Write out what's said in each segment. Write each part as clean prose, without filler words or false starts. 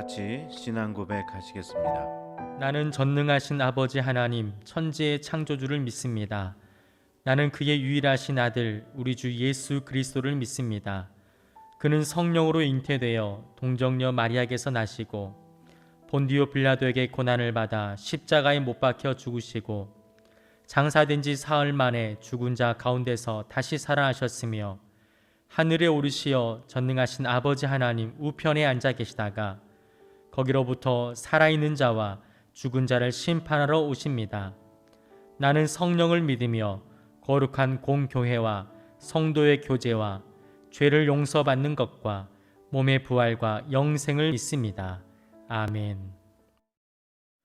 같이 신앙 고백하시겠습니다. 나는 전능하신 아버지 하나님 천지의 창조주를 믿습니다. 나는 그의 유일하신 아들 우리 주 예수 그리스도를 믿습니다. 그는 성령으로 잉태되어 동정녀 마리아에게서 나시고 본디오 빌라도에게 고난을 받아 십자가에 못 박혀 죽으시고 장사된 지 사흘 만에 죽은 자 가운데서 다시 살아나셨으며 하늘에 오르시어 전능하신 아버지 하나님 우편에 앉아 계시다가 거기로부터 살아있는 자와 죽은 자를 심판하러 오십니다. 나는 성령을 믿으며 거룩한 공교회와 성도의 교제와 죄를 용서받는 것과 몸의 부활과 영생을 믿습니다. 아멘.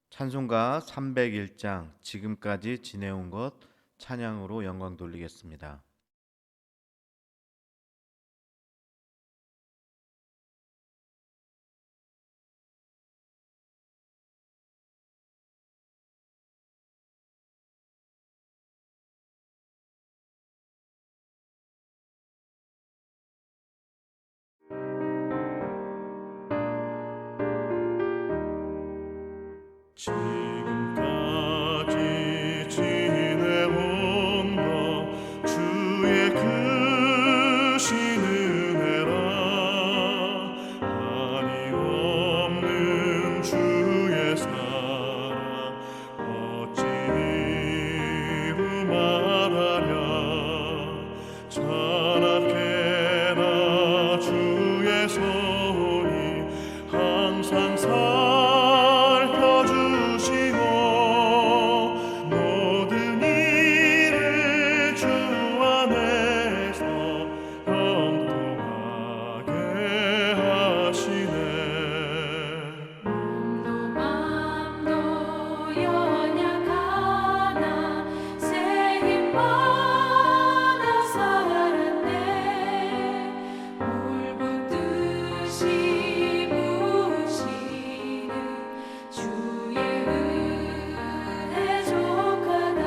찬송가 301장 지금까지 지내온 것 찬양으로 영광 돌리겠습니다. 지금까지 지내온 것 주의 크신 은혜라. 한이 없는 주의 사랑 어찌 이루 말하랴. 찬악해라 주의 손이 항상 살펴주시고 모든 일을 주 안에서 형통하게 하시네. 몸도 맘도 연약하나 새 힘받아 살았네. 물붓듯이 부으시는 주의 은혜 족하다.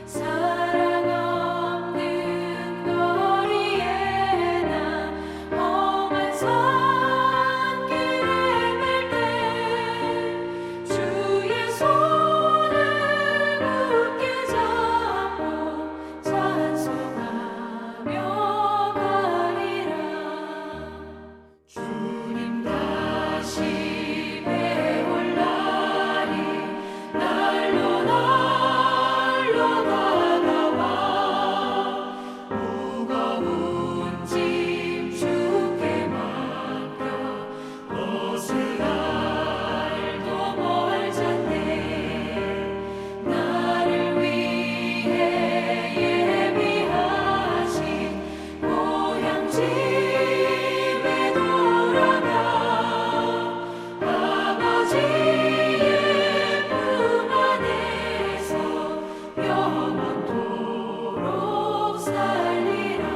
사랑 없는 거리에 나 험한 산길에 맬 때 주의 손을 굳게 잡고 찬송하며 가리라. 주님 다시 배올 날이 날로 다가와. 무거운 짐 주께 맡겨 벗을 날도 멀잖네. 나를 위해 예비하신 고향 집에 돌아가 아버지의 품 안에서 영원토록 살리라.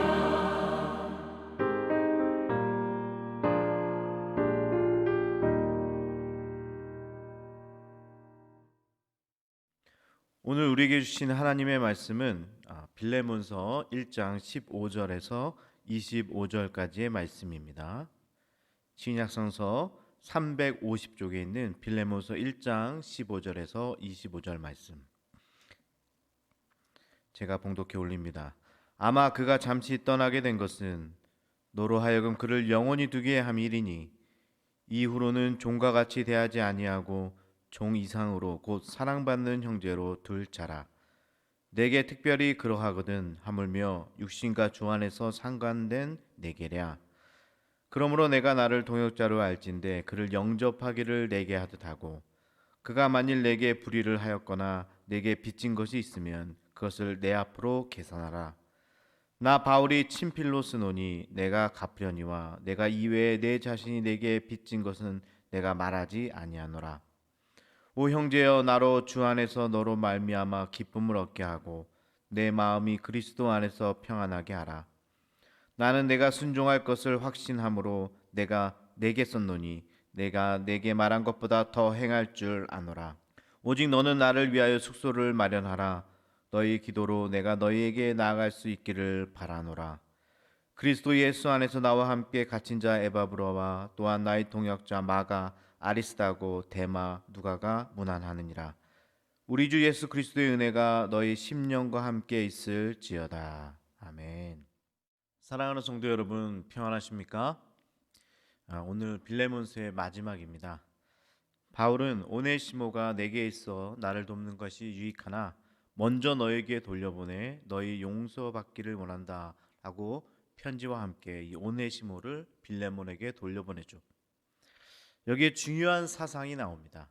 오늘 우리에게 주신 하나님의 말씀은 빌레몬서 1장 15절에서 25절까지의 말씀입니다. 신약성서 350쪽에 있는 빌레몬서 1장 15절에서 25절 말씀 제가 봉독해 올립니다. 아마 그가 잠시 떠나게 된 것은 너로 하여금 그를 영원히 두게 함이리니 이후로는 종과 같이 대하지 아니하고 종 이상으로 곧 사랑받는 형제로 둘 자라. 내게 특별히 그러하거든 하물며 육신과 주 안에서 상관된 내게랴. 그러므로 내가 나를 동역자로 알진대 그를 영접하기를 내게 하듯 하고 그가 만일 내게 불의를 하였거나 내게 빚진 것이 있으면 그것을 내 앞으로 계산하라. 나 바울이 친필로 쓰노니 내가 갚으려니와 내가 이외에 내 자신이 내게 빚진 것은 내가 말하지 아니하노라. 오 형제여, 나로 주 안에서 너로 말미암아 기쁨을 얻게 하고 내 마음이 그리스도 안에서 평안하게 하라. 나는 내가 순종할 것을 확신함으로 내가 내게 썼노니 내가 내게 말한 것보다 더 행할 줄 아노라. 오직 너는 나를 위하여 숙소를 마련하라. 너희 기도로 내가 너희에게 나아갈 수 있기를 바라노라. 그리스도 예수 안에서 나와 함께 갇힌 자 에바브로와 또한 나의 동역자 마가, 아리스다고, 데마, 누가가 문안하느니라. 우리 주 예수 그리스도의 은혜가 너희 심령과 함께 있을지어다. 아멘. 사랑하는 성도 여러분, 평안하십니까? 오늘 빌레몬서의 마지막입니다. 바울은 오네시모가 내게 있어 나를 돕는 것이 유익하나 먼저 너에게 돌려보내 너희 용서받기를 원한다 라고 편지와 함께 이 오네시모를 빌레몬에게 돌려보내죠. 여기에 중요한 사상이 나옵니다.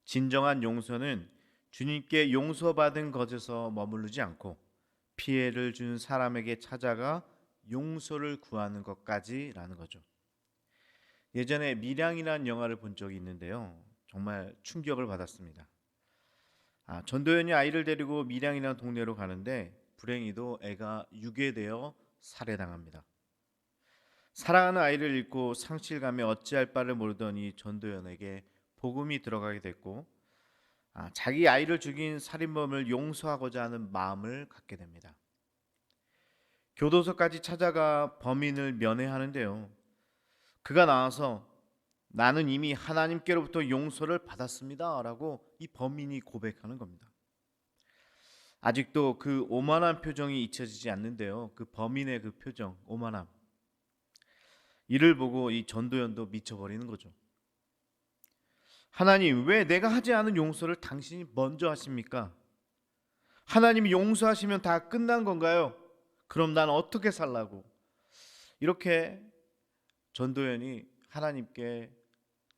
진정한 용서는 주님께 용서받은 것에서 머무르지 않고 피해를 준 사람에게 찾아가 용서를 구하는 것까지라는 거죠. 예전에 밀양이라는 영화를 본 적이 있는데요. 정말 충격을 받았습니다. 전도연이 아이를 데리고 밀양이라는 동네로 가는데 불행히도 애가 유괴되어 살해당합니다. 사랑하는 아이를 잃고 상실감에 어찌할 바를 모르더니 전도연에게 복음이 들어가게 됐고 자기 아이를 죽인 살인범을 용서하고자 하는 마음을 갖게 됩니다. 교도소까지 찾아가 범인을 면회하는데요. 그가 나와서 나는 이미 하나님께로부터 용서를 받았습니다 라고 이 범인이 고백하는 겁니다. 아직도 그 오만한 표정이 잊혀지지 않는데요. 그 범인의 그 표정, 오만함, 이를 보고 이 전도연도 미쳐버리는 거죠. 하나님, 왜 내가 하지 않은 용서를 당신이 먼저 하십니까? 하나님이 용서하시면 다 끝난 건가요? 그럼 난 어떻게 살라고? 이렇게 전도연이 하나님께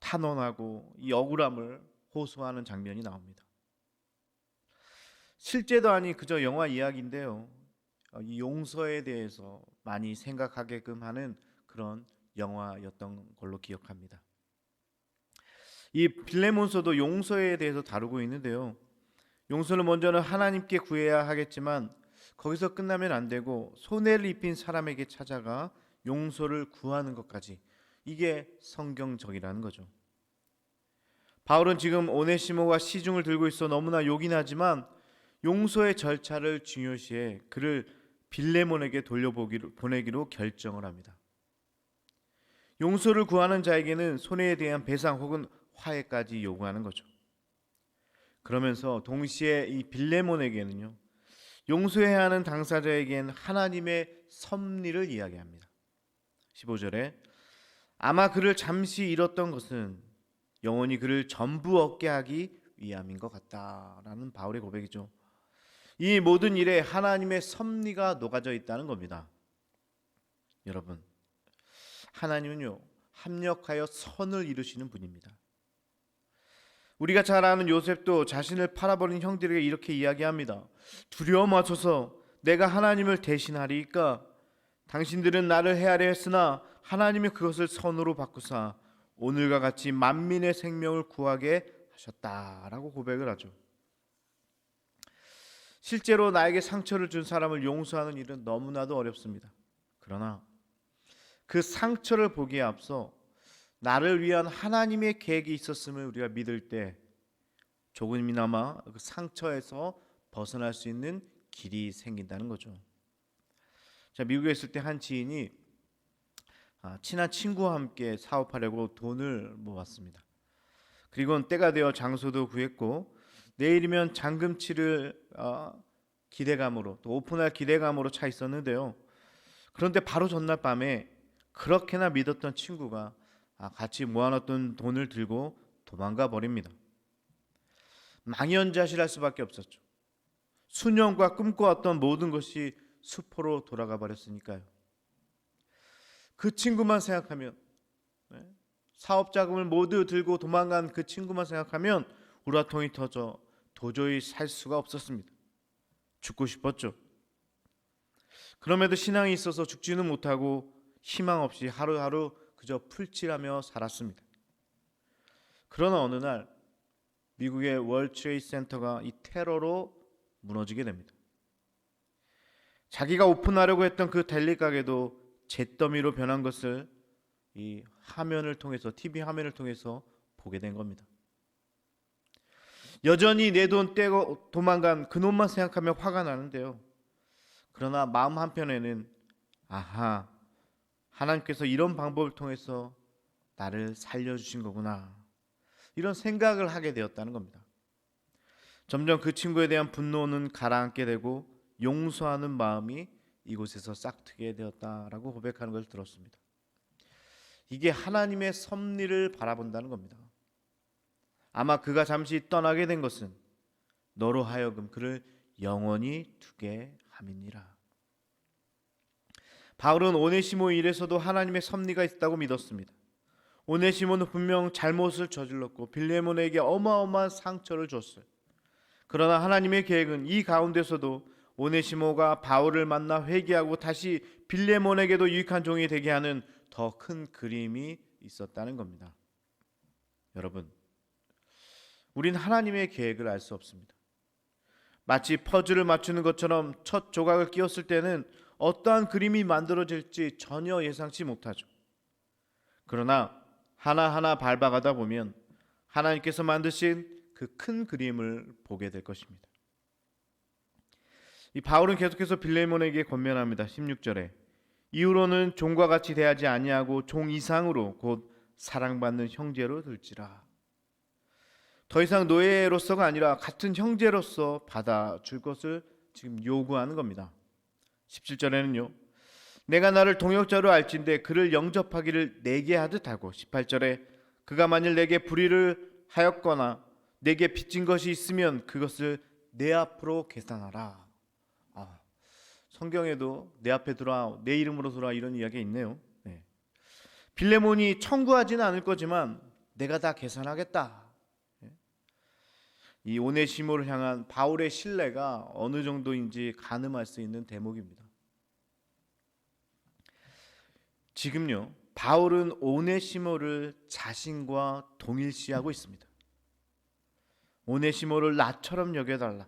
탄원하고 이 억울함을 호소하는 장면이 나옵니다. 실제도 아닌 그저 영화 이야기인데요. 이 용서에 대해서 많이 생각하게끔 하는 그런 영화였던 걸로 기억합니다. 이 빌레몬서도 용서에 대해서 다루고 있는데요. 용서는 먼저는 하나님께 구해야 하겠지만 거기서 끝나면 안 되고 손해를 입힌 사람에게 찾아가 용서를 구하는 것까지, 이게 성경적이라는 거죠. 바울은 지금 오네시모가 시중을 들고 있어 너무나 욕이 나지만 용서의 절차를 중요시해 그를 빌레몬에게 보내기로 결정을 합니다. 용서를 구하는 자에게는 손해에 대한 배상 혹은 화해까지 요구하는 거죠. 그러면서 동시에 이 빌레몬에게는요, 용서해야 하는 당사자에겐 하나님의 섭리를 이야기합니다. 15절에 아마 그를 잠시 잃었던 것은 영원히 그를 전부 얻게 하기 위함인 것 같다라는 바울의 고백이죠. 이 모든 일에 하나님의 섭리가 녹아져 있다는 겁니다. 여러분, 하나님은요, 합력하여 선을 이루시는 분입니다. 우리가 잘 아는 요셉도 자신을 팔아버린 형들에게 이렇게 이야기합니다. 두려워 마소서, 내가 하나님을 대신하리이까? 당신들은 나를 헤아려 했으나 하나님이 그것을 선으로 바꾸사 오늘과 같이 만민의 생명을 구하게 하셨다라고 고백을 하죠. 실제로 나에게 상처를 준 사람을 용서하는 일은 너무나도 어렵습니다. 그러나 그 상처를 보기에 앞서 나를 위한 하나님의 계획이 있었음을 우리가 믿을 때 조금이나마 그 상처에서 벗어날 수 있는 길이 생긴다는 거죠. 자, 미국에 있을 때 한 지인이 친한 친구와 함께 사업하려고 돈을 모았습니다. 그리고 때가 되어 장소도 구했고 내일이면 잔금치를 기대감으로, 또 오픈할 기대감으로 차 있었는데요. 그런데 바로 전날 밤에 그렇게나 믿었던 친구가 같이 모아놨던 돈을 들고 도망가 버립니다. 망연자실할 수밖에 없었죠. 수년과 꿈꿔왔던 모든 것이 수포로 돌아가 버렸으니까요. 그 친구만 생각하면, 사업 자금을 모두 들고 도망간 그 친구만 생각하면 우라통이 터져 도저히 살 수가 없었습니다. 죽고 싶었죠. 그럼에도 신앙이 있어서 죽지는 못하고 희망 없이 하루하루 그저 풀칠하며 살았습니다. 그러나 어느 날 미국의 월드 트레이드 센터가 이 테러로 무너지게 됩니다. 자기가 오픈하려고 했던 그 델리 가게도 잿더미로 변한 것을 이 화면을 통해서, TV 화면을 통해서 보게 된 겁니다. 여전히 내 돈 떼고 도망간 그 놈만 생각하며 화가 나는데요. 그러나 마음 한편에는 아하, 하나님께서 이런 방법을 통해서 나를 살려주신 거구나, 이런 생각을 하게 되었다는 겁니다. 점점 그 친구에 대한 분노는 가라앉게 되고 용서하는 마음이 이곳에서 싹트게 되었다라고 고백하는 것을 들었습니다. 이게 하나님의 섭리를 바라본다는 겁니다. 아마 그가 잠시 떠나게 된 것은 너로 하여금 그를 영원히 두게 함이니라. 바울은 오네시모의 일에서도 하나님의 섭리가 있다고 믿었습니다. 오네시모는 분명 잘못을 저질렀고 빌레몬에게 어마어마한 상처를 줬어요. 그러나 하나님의 계획은 이 가운데서도 오네시모가 바울을 만나 회개하고 다시 빌레몬에게도 유익한 종이 되게 하는 더 큰 그림이 있었다는 겁니다. 여러분, 우린 하나님의 계획을 알 수 없습니다. 마치 퍼즐을 맞추는 것처럼 첫 조각을 끼웠을 때는 어떠한 그림이 만들어질지 전혀 예상치 못하죠. 그러나 하나하나 밟아가다 보면 하나님께서 만드신 그 큰 그림을 보게 될 것입니다. 이 바울은 계속해서 빌레몬에게 권면합니다. 16절에 이후로는 종과 같이 대하지 아니하고 종 이상으로 곧 사랑받는 형제로 들지라. 더 이상 노예로서가 아니라 같은 형제로서 받아줄 것을 지금 요구하는 겁니다. 17절에는요, 내가 나를 동역자로 알진대 그를 영접하기를 내게 하듯 하고, 18절에 그가 만일 내게 불의를 하였거나 내게 빚진 것이 있으면 그것을 내 앞으로 계산하라. 성경에도 내 앞에 들어와, 내 이름으로 들어와, 이런 이야기가 있네요. 빌레몬이 청구하지는 않을 거지만 내가 다 계산하겠다. 이 오네시모를 향한 바울의 신뢰가 어느 정도인지 가늠할 수 있는 대목입니다. 지금요, 바울은 오네시모를 자신과 동일시하고 있습니다. 오네시모를 나처럼 여겨달라,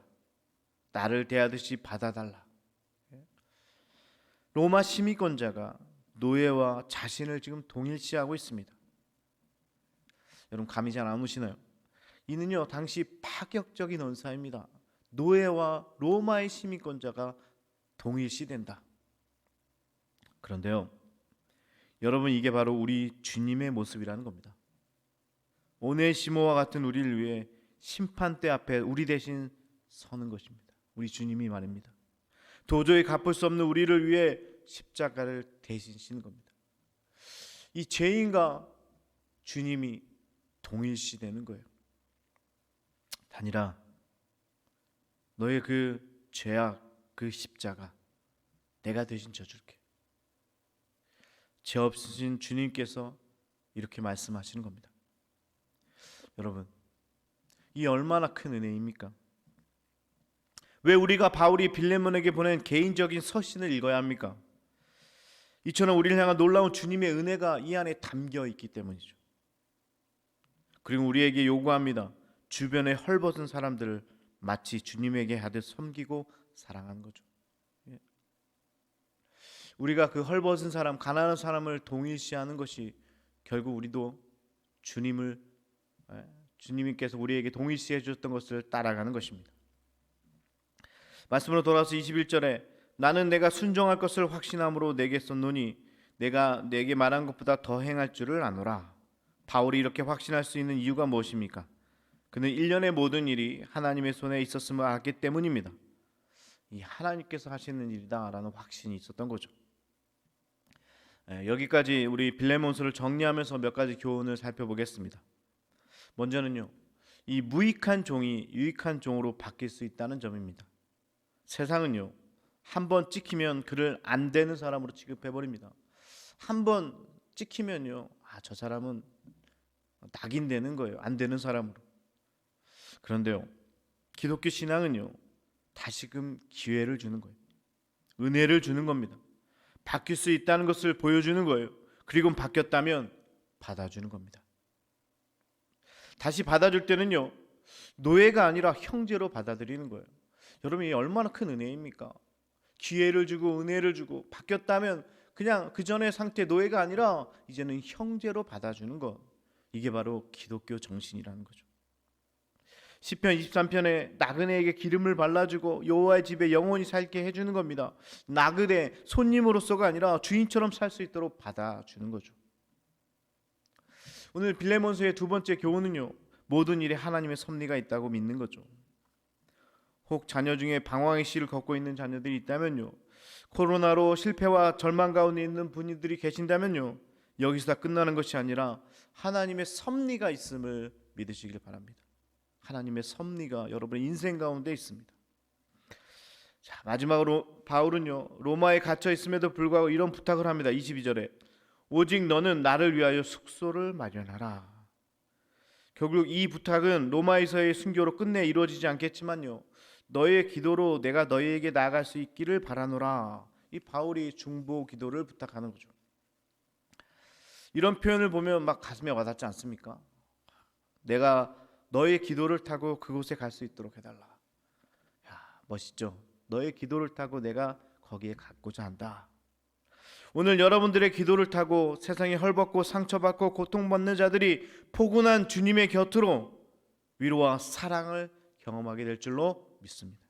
나를 대하듯이 받아달라. 로마 시민권자가 노예와 자신을 지금 동일시하고 있습니다. 여러분, 감이 잘 안 오시나요? 이는요, 당시 파격적인 언사입니다. 노예와 로마의 시민권자가 동일시된다. 그런데요, 여러분, 이게 바로 우리 주님의 모습이라는 겁니다. 오네시모와 같은 우리를 위해 심판대 앞에 우리 대신 서는 것입니다. 우리 주님이 말입니다. 도저히 갚을 수 없는 우리를 위해 십자가를 대신 지는 겁니다. 이 죄인과 주님이 동일시되는 거예요. 단일아, 너의 그 죄악, 그 십자가 내가 대신 져줄게. 죄 없으신 주님께서 이렇게 말씀하시는 겁니다. 여러분, 이 얼마나 큰 은혜입니까? 왜 우리가 바울이 빌레몬에게 보낸 개인적인 서신을 읽어야 합니까? 이처럼 우리를 향한 놀라운 주님의 은혜가 이 안에 담겨 있기 때문이죠. 그리고 우리에게 요구합니다. 주변에 헐벗은 사람들을 마치 주님에게 하듯 섬기고 사랑하는 거죠. 우리가 그 헐벗은 사람, 가난한 사람을 동일시하는 것이 결국 우리도 주님께서 우리에게 동일시해 주셨던 것을 따라가는 것입니다. 말씀으로 돌아와서 21절에 나는 내가 순종할 것을 확신함으로 내게 썼노니 내가 내게 말한 것보다 더 행할 줄을 아노라. 바울이 이렇게 확신할 수 있는 이유가 무엇입니까? 그는 일련의 모든 일이 하나님의 손에 있었음을 알기 때문입니다. 이 하나님께서 하시는 일이다라는 확신이 있었던 거죠. 여기까지 우리 빌레몬서를 정리하면서 몇 가지 교훈을 살펴보겠습니다. 먼저는요, 이 무익한 종이 유익한 종으로 바뀔 수 있다는 점입니다. 세상은요, 한번 찍히면 그를 안 되는 사람으로 취급해버립니다. 한번 찍히면요, 저 사람은 낙인되는 거예요. 안 되는 사람으로. 그런데요, 기독교 신앙은요, 다시금 기회를 주는 거예요. 은혜를 주는 겁니다. 바뀔 수 있다는 것을 보여주는 거예요. 그리고 바뀌었다면 받아주는 겁니다. 다시 받아줄 때는요, 노예가 아니라 형제로 받아들이는 거예요. 여러분, 이 얼마나 큰 은혜입니까? 기회를 주고 은혜를 주고 바뀌었다면 그냥 그 전의 상태 노예가 아니라 이제는 형제로 받아주는 것. 이게 바로 기독교 정신이라는 거죠. 시편 23편에 나그네에게 기름을 발라주고 여호와의 집에 영원히 살게 해주는 겁니다. 나그네 손님으로서가 아니라 주인처럼 살 수 있도록 받아주는 거죠. 오늘 빌레몬서의 두 번째 교훈은요, 모든 일에 하나님의 섭리가 있다고 믿는 거죠. 혹 자녀 중에 방황의 시를 걷고 있는 자녀들이 있다면요, 코로나로 실패와 절망 가운데 있는 분들이 계신다면요, 여기서 다 끝나는 것이 아니라 하나님의 섭리가 있음을 믿으시길 바랍니다. 하나님의 섭리가 여러분의 인생 가운데 있습니다. 자, 마지막으로 바울은요, 로마에 갇혀 있음에도 불구하고 이런 부탁을 합니다. 22절에 오직 너는 나를 위하여 숙소를 마련하라. 결국 이 부탁은 로마에서의 순교로 끝내 이루어지지 않겠지만요, 너의 기도로 내가 너희에게 나아갈 수 있기를 바라노라. 이 바울이 중보 기도를 부탁하는 거죠. 이런 표현을 보면 막 가슴에 와닿지 않습니까? 내가 너의 기도를 타고 그곳에 갈 수 있도록 해달라. 야, 멋있죠? 너의 기도를 타고 내가 거기에 가고자 한다. 오늘 여러분들의 기도를 타고 세상에 헐벗고 상처받고 고통받는 자들이 포근한 주님의 곁으로 위로와 사랑을 경험하게 될 줄로 믿습니다.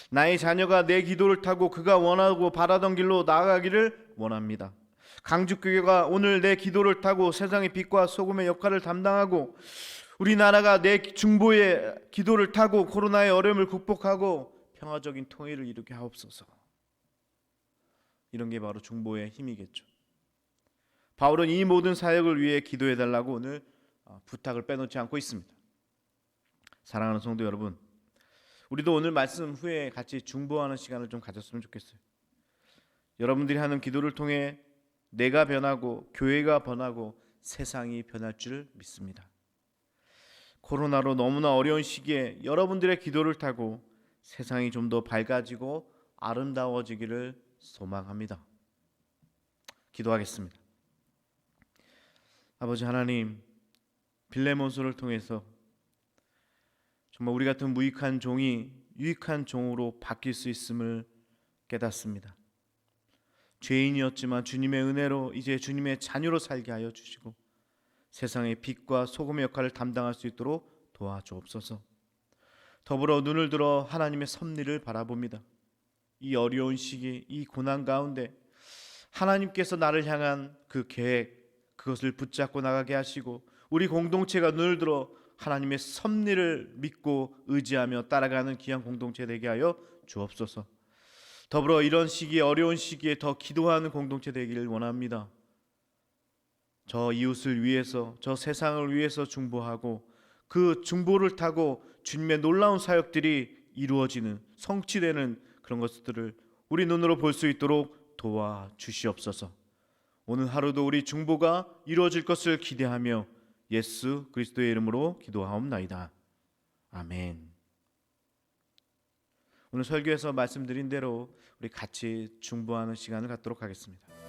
나의 자녀가 내 기도를 타고 그가 원하고 바라던 길로 나아가기를 원합니다. 강주교회가 오늘 내 기도를 타고 세상의 빛과 소금의 역할을 담당하고 우리나라가 내 중보의 기도를 타고 코로나의 어려움을 극복하고 평화적인 통일을 이루게 하옵소서. 이런 게 바로 중보의 힘이겠죠. 바울은 이 모든 사역을 위해 기도해달라고 오늘 부탁을 빼놓지 않고 있습니다. 사랑하는 성도 여러분, 우리도 오늘 말씀 후에 같이 중보하는 시간을 좀 가졌으면 좋겠어요. 여러분들이 하는 기도를 통해 내가 변하고 교회가 변하고 세상이 변할 줄 믿습니다. 코로나로 너무나 어려운 시기에 여러분들의 기도를 타고 세상이 좀 더 밝아지고 아름다워지기를 소망합니다. 기도하겠습니다. 아버지 하나님, 빌레몬서를 통해서 정말 우리 같은 무익한 종이 유익한 종으로 바뀔 수 있음을 깨닫습니다. 죄인이었지만 주님의 은혜로 이제 주님의 자녀로 살게 하여 주시고 세상의 빛과 소금의 역할을 담당할 수 있도록 도와주옵소서. 더불어 눈을 들어 하나님의 섭리를 바라봅니다. 이 어려운 시기, 이 고난 가운데 하나님께서 나를 향한 그 계획, 그것을 붙잡고 나가게 하시고 우리 공동체가 눈을 들어 하나님의 섭리를 믿고 의지하며 따라가는 귀한 공동체 되게 하여 주옵소서. 더불어 이런 시기에, 어려운 시기에 더 기도하는 공동체 되기를 원합니다. 저 이웃을 위해서, 저 세상을 위해서 중보하고 그 중보를 타고 주님의 놀라운 사역들이 이루어지는, 성취되는 그런 것들을 우리 눈으로 볼 수 있도록 도와주시옵소서. 오늘 하루도 우리 중보가 이루어질 것을 기대하며 예수 그리스도의 이름으로 기도하옵나이다. 아멘. 오늘 설교에서 말씀드린 대로 우리 같이 중보하는 시간을 갖도록 하겠습니다.